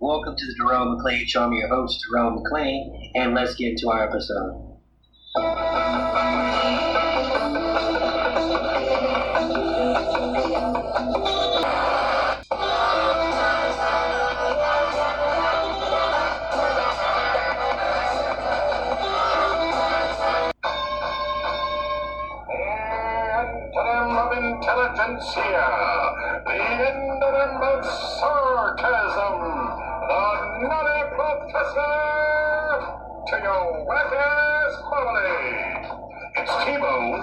Welcome to the Jerome McClain Show. I'm your host, Jerome McClain, and let's get into our episode. Intelligentsia, the endem of sarcasm, the nutty professor, to your whack-ass marmalade. It's T-Bone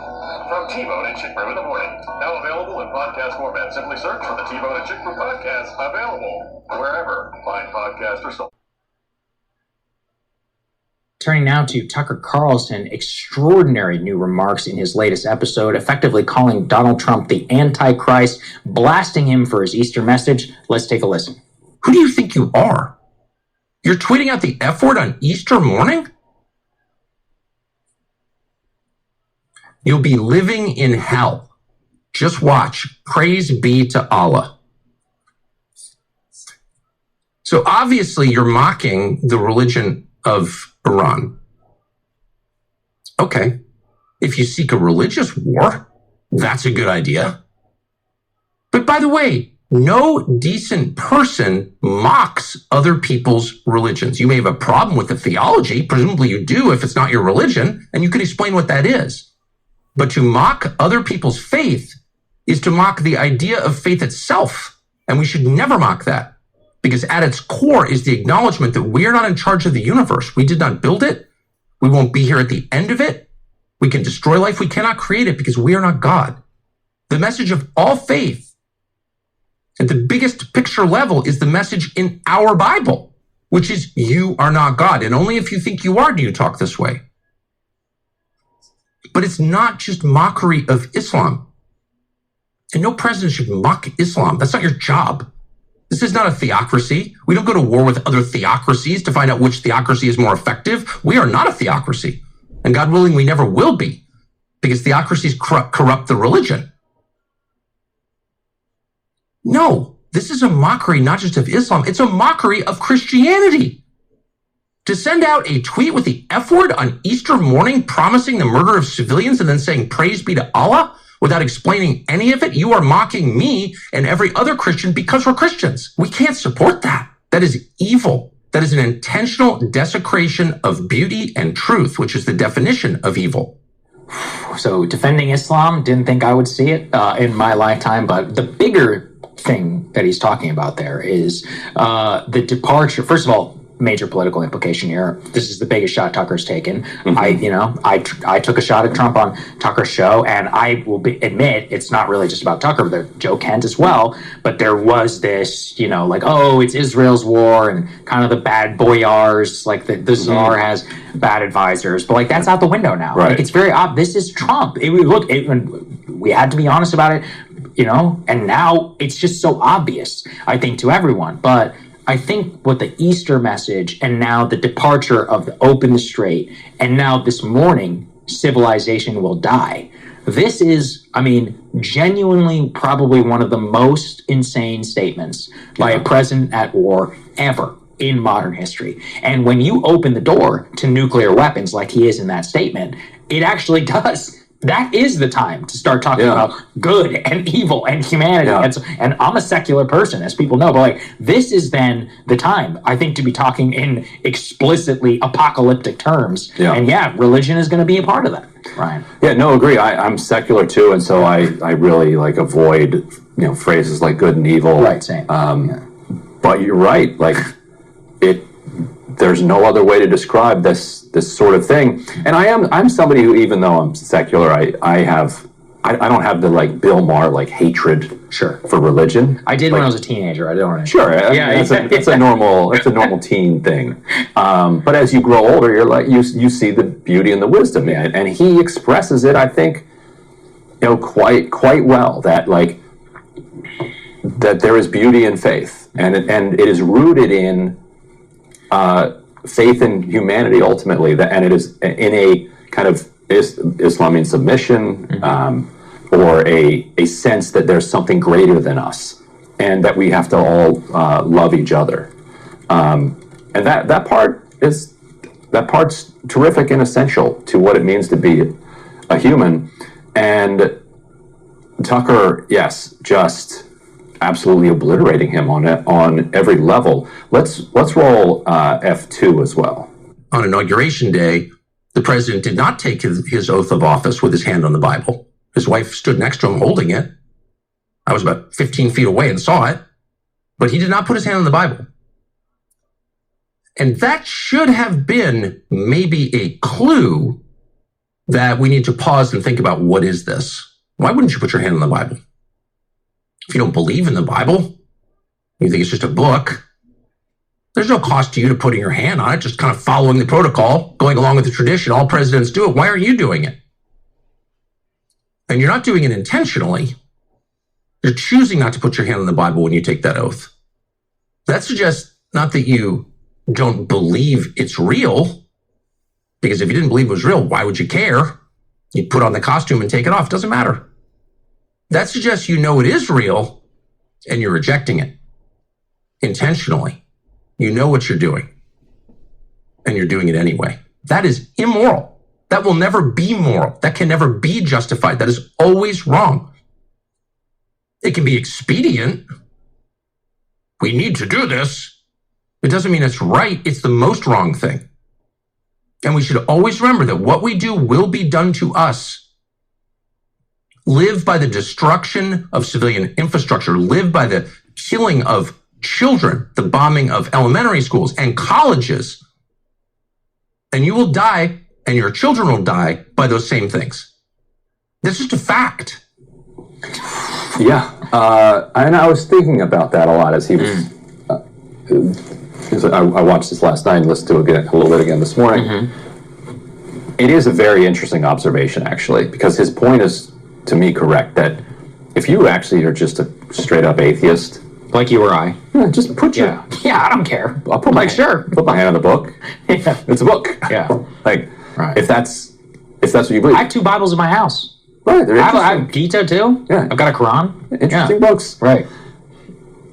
from T-Bone and Chick Brew in the Morning. Now available in podcast format. Simply search for the T-Bone and Chick Brew podcast, available wherever fine podcasts are sold. Turning now to Tucker Carlson, extraordinary new remarks in his latest episode, effectively calling Donald Trump the Antichrist, blasting him for his Easter message. Let's take a listen. Who do you think you are? You're tweeting out the F word on Easter morning? You'll be living in hell. Just watch. Praise be to Allah. So obviously you're mocking the religion of Iran. Okay. If you seek a religious war, that's a good idea. But by the way, no decent person mocks other people's religions. You may have a problem with the theology. Presumably you do if it's not your religion, and you can explain what that is. But to mock other people's faith is to mock the idea of faith itself. And we should never mock that. Because at its core is the acknowledgement that we are not in charge of the universe. We did not build it. We won't be here at the end of it. We can destroy life. We cannot create it because we are not God. The message of all faith at the biggest picture level is the message in our Bible, which is you are not God. And only if you think you are do you talk this way. But it's not just mockery of Islam. And no president should mock Islam. That's not your job. This is not a theocracy. We don't go to war with other theocracies to find out which theocracy is more effective. We are not a theocracy. And God willing, we never will be, because theocracies corrupt the religion. No, this is a mockery not just of Islam, it's a mockery of Christianity. To send out a tweet with the F word on Easter morning promising the murder of civilians and then saying praise be to Allah, without explaining any of it, you are mocking me and every other Christian because we're Christians. We can't support that. That is evil. That is an intentional desecration of beauty and truth, which is the definition of evil. So defending Islam, didn't think I would see it in my lifetime, but the bigger thing that he's talking about there is the departure. First of all, major political implication here. This is the biggest shot Tucker's taken. Mm-hmm. I took a shot at Trump on Tucker's show, and I will admit it's not really just about Tucker. There's Joe Kent as well, but there was this, like, oh, it's Israel's war, and kind of the bad boyars, like the czar has bad advisors, but like that's out the window now. Right. Like it's very obvious. This is Trump. We had to be honest about it, and now it's just so obvious, I think, to everyone. But I think what the Easter message and now the departure of the open the straight and now this morning, civilization will die. This is, genuinely probably one of the most insane statements by a president at war ever in modern history. And when you open the door to nuclear weapons like he is in that statement, it actually does. That is the time to start talking about good and evil and humanity. And I'm a secular person, as people know, but this is then the time, I think, to be talking in explicitly apocalyptic terms. Yeah. And religion is going to be a part of that. Ryan. Yeah, no, agree. I'm secular too, and so I really avoid phrases like good and evil. Right, same. But you're right. There's no other way to describe this sort of thing. And I'm somebody who, even though I'm secular, I don't have the Bill Maher hatred for religion. I did when I was a teenager. I don't. Sure, it's a normal teen thing. But as you grow older, you're you see the beauty and the wisdom in it, and he expresses it, I think, quite well. That that there is beauty in faith, and it is rooted in faith in humanity ultimately, and it is in a kind of Islamic submission, or a sense that there's something greater than us, and that we have to all love each other. And that part's terrific and essential to what it means to be a human. And Tucker, yes, just absolutely obliterating him on every level. Let's roll F2 as well. On Inauguration Day, the president did not take his oath of office with his hand on the Bible. His wife stood next to him holding it. I was about 15 feet away and saw it, but he did not put his hand on the Bible. And that should have been maybe a clue that we need to pause and think about, what is this? Why wouldn't you put your hand on the Bible? If you don't believe in the Bible, you think it's just a book, there's no cost to you to putting your hand on it, just kind of following the protocol, going along with the tradition. All presidents do it. Why aren't you doing it? And you're not doing it intentionally. You're choosing not to put your hand on the Bible when you take that oath. That suggests not that you don't believe it's real, because if you didn't believe it was real, why would you care? You'd put on the costume and take it off. It doesn't matter. That suggests you know it is real and you're rejecting it intentionally. You know what you're doing and you're doing it anyway. That is immoral. That will never be moral. That can never be justified. That is always wrong. It can be expedient. We need to do this. It doesn't mean it's right. It's the most wrong thing. And we should always remember that what we do will be done to us. Live by the destruction of civilian infrastructure. Live by the killing of children, the bombing of elementary schools and colleges. And you will die, and your children will die by those same things. This is just a fact. Yeah, and I was thinking about that a lot as he was. I watched this last night and listened to it a little bit again this morning. Mm-hmm. It is a very interesting observation, actually, because his point is, to me, correct, that if you actually are just a straight-up atheist, like you or I, just put your... Yeah, I don't care. I'll put put my hand on the book. Yeah. It's a book. Yeah. Like, right. if that's what you believe. I have 2 Bibles in my house. Right, they're interesting. I have Gita too. Yeah. I've got a Quran. Interesting books. Right.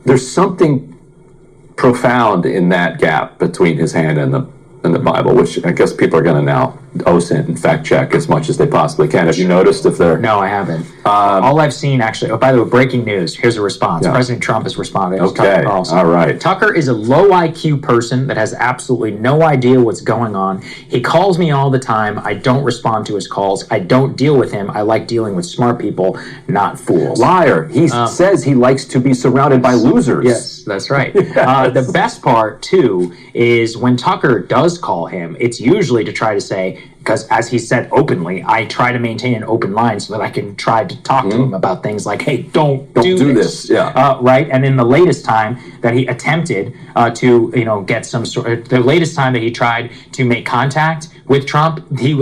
There's something profound in that gap between his hand and the Bible, which I guess people are going to now OSINT and fact check as much as they possibly can. Have you noticed if they're... No, I haven't. All I've seen, actually... Oh, by the way, breaking news. Here's a response. Yeah. President Trump has responded. Okay, all right. Tucker is a low IQ person that has absolutely no idea what's going on. He calls me all the time. I don't respond to his calls. I don't deal with him. I like dealing with smart people, not fools. Liar. He says he likes to be surrounded by losers. Yes, that's right. Yes. The best part, too, is when Tucker does call him, it's usually to try to say, because as he said openly, I try to maintain an open line so that I can try to talk to him about things like, hey, don't do this. Yeah. Right? And in the latest time that he attempted to, get some sort the latest time that he tried to make contact with Trump, he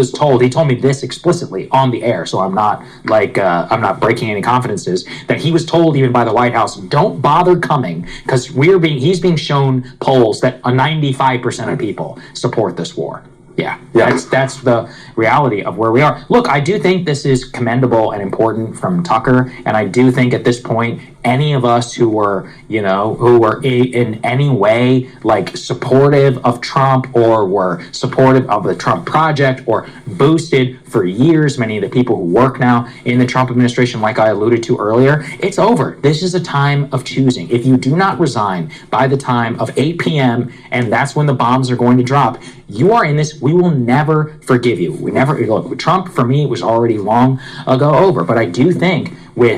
told me this explicitly on the air, so I'm not I'm not breaking any confidences, that he was told even by the White House, don't bother coming, because he's being shown polls that 95% of people support this war. Yeah. That's the reality of where we are. Look, I do think this is commendable and important from Tucker, and I do think at this point, any of us who were in any way like supportive of Trump or were supportive of the Trump project or boosted for years, many of the people who work now in the Trump administration, like I alluded to earlier, it's over. This is a time of choosing. If you do not resign by the time of 8 p.m., and that's when the bombs are going to drop, you are in this. We will never forgive you. Look, Trump, for me, was already long ago over. But I do think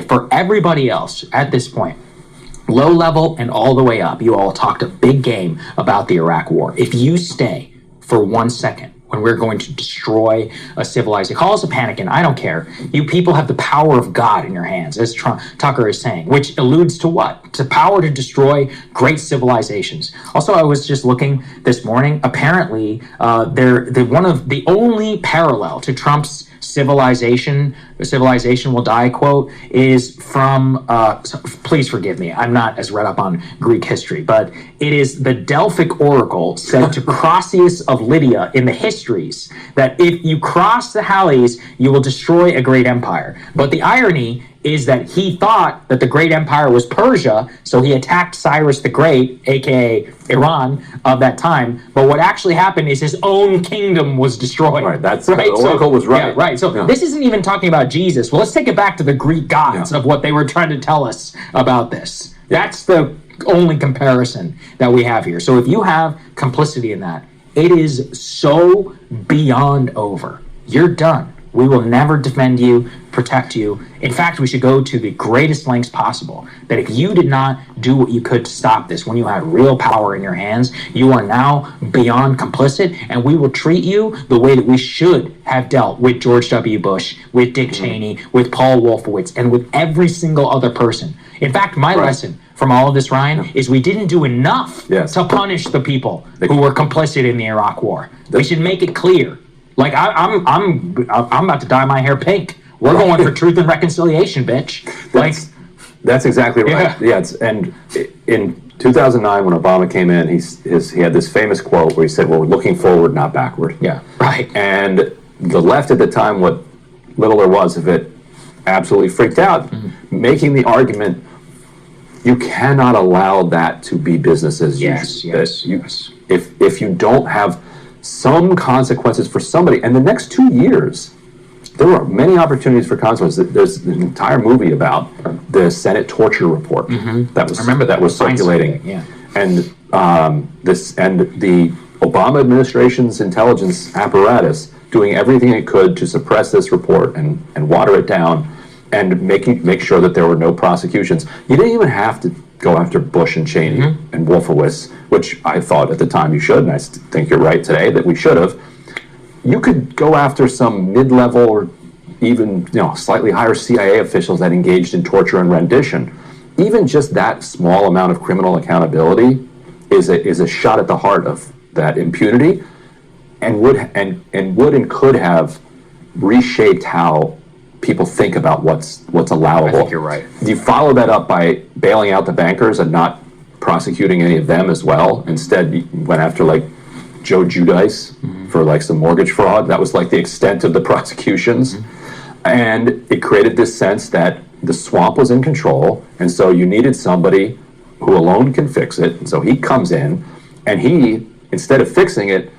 for everybody else at this point, low level and all the way up, you all talked a big game about the Iraq war. If you stay for 1 second, when we're going to destroy a civilization, call us a panicking, I don't care. You people have the power of God in your hands, as Tucker is saying, which alludes to what? To power to destroy great civilizations. Also, I was just looking this morning, apparently, one of the only parallel to Trump's civilization will die quote is from, please forgive me, I'm not as read up on Greek history, but it is the Delphic oracle said to Croesus of Lydia in the history histories that if you cross the Halys, you will destroy a great empire. But the irony is that he thought that the great empire was Persia, so he attacked Cyrus the Great, aka Iran, of that time. But what actually happened is his own kingdom was destroyed. Right, that's right. The oracle was right. Yeah, right. So this isn't even talking about Jesus. Well, let's take it back to the Greek gods of what they were trying to tell us about this. That's the only comparison that we have here. So if you have complicity in that, it is so beyond over. You're done. We will never defend you, protect you. In fact, we should go to the greatest lengths possible. That if you did not do what you could to stop this when you had real power in your hands, you are now beyond complicit, and we will treat you the way that we should have dealt with George W. Bush, with Dick Cheney, with Paul Wolfowitz, and with every single other person. In fact, my lesson from all of this, Ryan, is we didn't do enough to punish the people who were complicit in the Iraq War. We should make it clear. Like I'm about to dye my hair pink. We're going for truth and reconciliation, bitch. That's exactly right. Yeah. And in 2009, when Obama came in, he had this famous quote where he said, "Well, we're looking forward, not backward." Yeah, right. And the left at the time, what little there was of it, absolutely freaked out, making the argument, you cannot allow that to be business as usual. Yes. If you don't have some consequences for somebody, and the next 2 years, there were many opportunities for consequences. There's an entire movie about the Senate torture report that was circulating, and the Obama administration's intelligence apparatus doing everything it could to suppress this report and water it down, and make sure that there were no prosecutions. You didn't even have to go after Bush and Cheney and Wolfowitz, which I thought at the time you should, and I think you're right today that we should have. You could go after some mid-level or even slightly higher CIA officials that engaged in torture and rendition. Even just that small amount of criminal accountability is a shot at the heart of that impunity, and would could have reshaped how people think about what's allowable. I think you're right. You follow that up by bailing out the bankers and not prosecuting any of them as well. Instead, you went after like Joe Giudice for like some mortgage fraud. That was like the extent of the prosecutions. And it created this sense that the swamp was in control, and so you needed somebody who alone can fix it. And so he comes in, and he, instead of fixing it,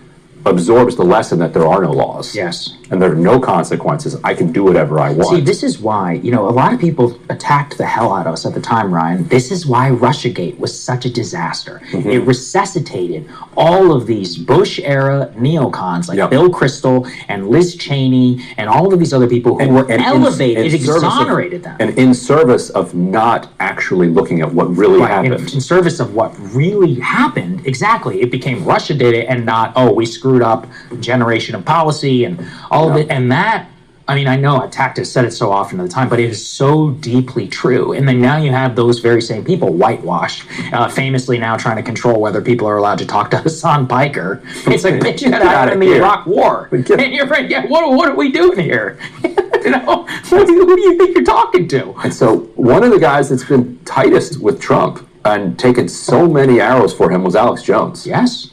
absorbs the lesson that there are no laws. Yes. And there are no consequences. I can do whatever I want. See, this is why, a lot of people attacked the hell out of us at the time, Ryan. This is why Russiagate was such a disaster. It resuscitated all of these Bush-era neocons like Bill Kristol and Liz Cheney and all of these other people who were elevated. It exonerated them. And in service of not actually looking at what really happened. In service of what really happened, exactly. It became Russia did it and not, we screwed up generation of policy and all of it. And that, I know Attacked has said it so often at the time, but it is so deeply true. And then now you have those very same people whitewashed, famously now trying to control whether people are allowed to talk to Hassan Piker. It's like, bitch, you got out of the Iraq War. And you're right, what are we doing here? Who do you think you're talking to? And so one of the guys that's been tightest with Trump and taken so many arrows for him was Alex Jones. Yes.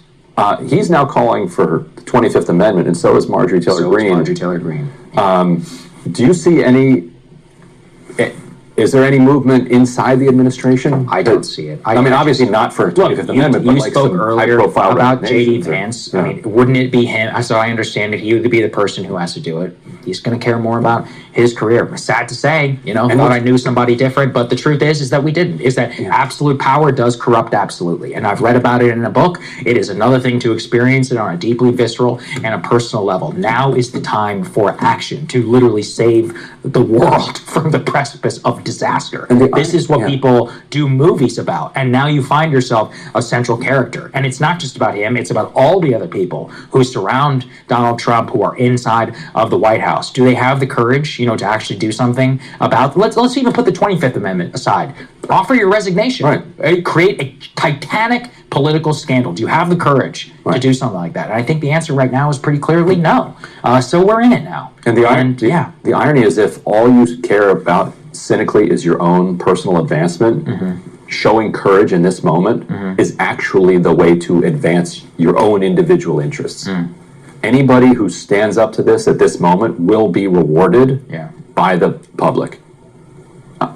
He's now calling for the 25th Amendment, and so is Marjorie Taylor Greene. Do you see any? Is there any movement inside the administration? I don't see it. Obviously not for 25th Amendment, but you like spoke some earlier high-profile about J.D. Vance. Yeah. Wouldn't it be him? So I understand it. He would be the person who has to do it. He's going to care more about his career. Sad to say, thought I knew somebody different, but the truth is that we didn't. Is that absolute power does corrupt absolutely, and I've read about it in a book. It is another thing to experience it on a deeply visceral and a personal level. Now is the time for action to literally save the world from the precipice of disaster. This is what people do movies about, and now you find yourself a central character. And it's not just about him; it's about all the other people who surround Donald Trump, who are inside of the White House. Do they have the courage, to actually do something about? Let's even put the 25th Amendment aside. Offer your resignation. Right. Create a titanic political scandal. Do you have the courage to do something like that? And I think the answer right now is pretty clearly no. So we're in it now. And the irony is, if all you care about cynically is your own personal advancement, showing courage in this moment is actually the way to advance your own individual interests. anybody who stands up to this at this moment will be rewarded by the public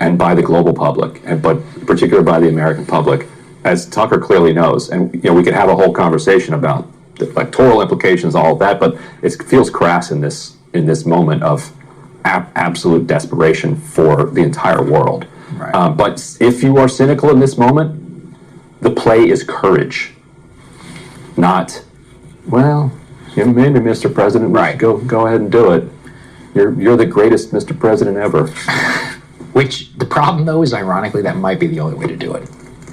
and by the global public, but particularly by the American public, as Tucker clearly knows. And we could have a whole conversation about the electoral implications, all of that, but it feels crass in this moment of absolute desperation for the entire world. Right. But if you are cynical in this moment, the play is courage, not, well, maybe Mr. President, right? Go ahead and do it. You're the greatest Mr. President ever. Which the problem though is, ironically, that might be the only way to do it.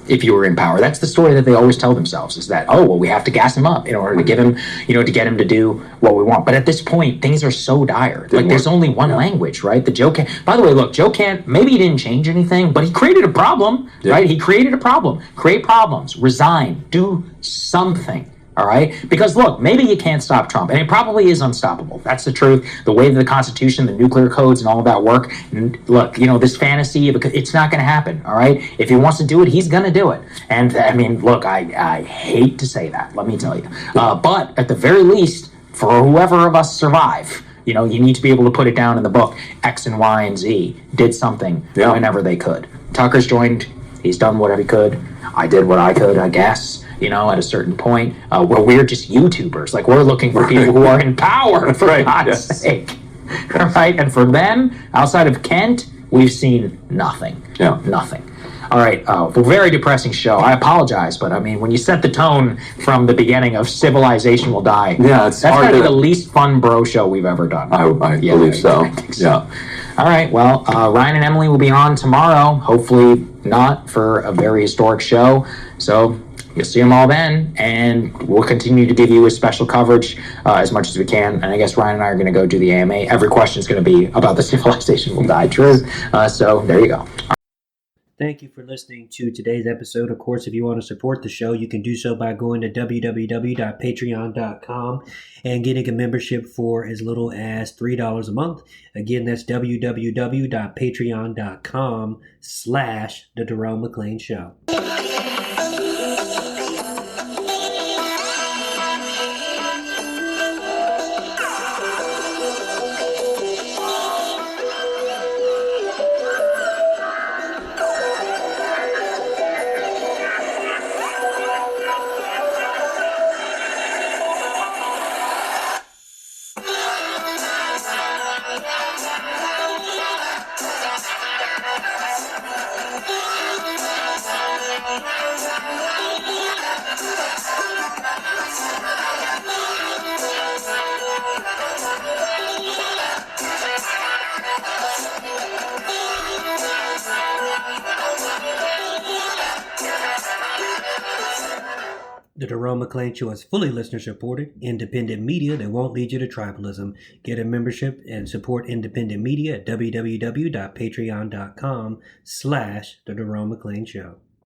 If you were in power, that's the story that they always tell themselves, is that, oh, well, we have to gas him up in order to give him, to get him to do what we want. But at this point, things are so dire. There's only one language, right? Joe can't. By the way, look, Joe can't. Maybe he didn't change anything, but he created a problem, right? He created a problem. Create problems. Resign. Do something. All right? Because look, maybe you can't stop Trump, and it probably is unstoppable. That's the truth. The way that the Constitution, the nuclear codes, and all of that work, look, this fantasy, it's not going to happen, all right? If he wants to do it, he's going to do it. And, I mean, look, I hate to say that, let me tell you. But at the very least, for whoever of us survive, you need to be able to put it down in the book. X and Y and Z did something whenever they could. Tucker's joined. He's done whatever he could. I did what I could, I guess. At a certain point, where we're just YouTubers. Like, we're looking for people who are in power, for God's sake. Right? And for them, outside of Kent, we've seen nothing. Yeah. Nothing. All right. A very depressing show. I apologize, but I mean, when you set the tone from the beginning of Civilization Will Die, that's gotta be the least fun bro show we've ever done. I believe so. I think so. Yeah. All right. Well, Ryan and Emily will be on tomorrow. Hopefully not for a very historic show. So you'll see them all then, and we'll continue to give you a special coverage as much as we can. And I guess Ryan and I are going to go do the AMA. Every question is going to be about the Civilization Will Die truth. So there you go. Thank you for listening to today's episode. Of course, if you want to support the show, you can do so by going to www.patreon.com and getting a membership for as little as $3 a month. Again, that's www.patreon.com/The Jerome McClain Show. The Jerome McClain Show is fully listener-supported, independent media that won't lead you to tribalism. Get a membership and support independent media at www.patreon.com/The Jerome McClain Show.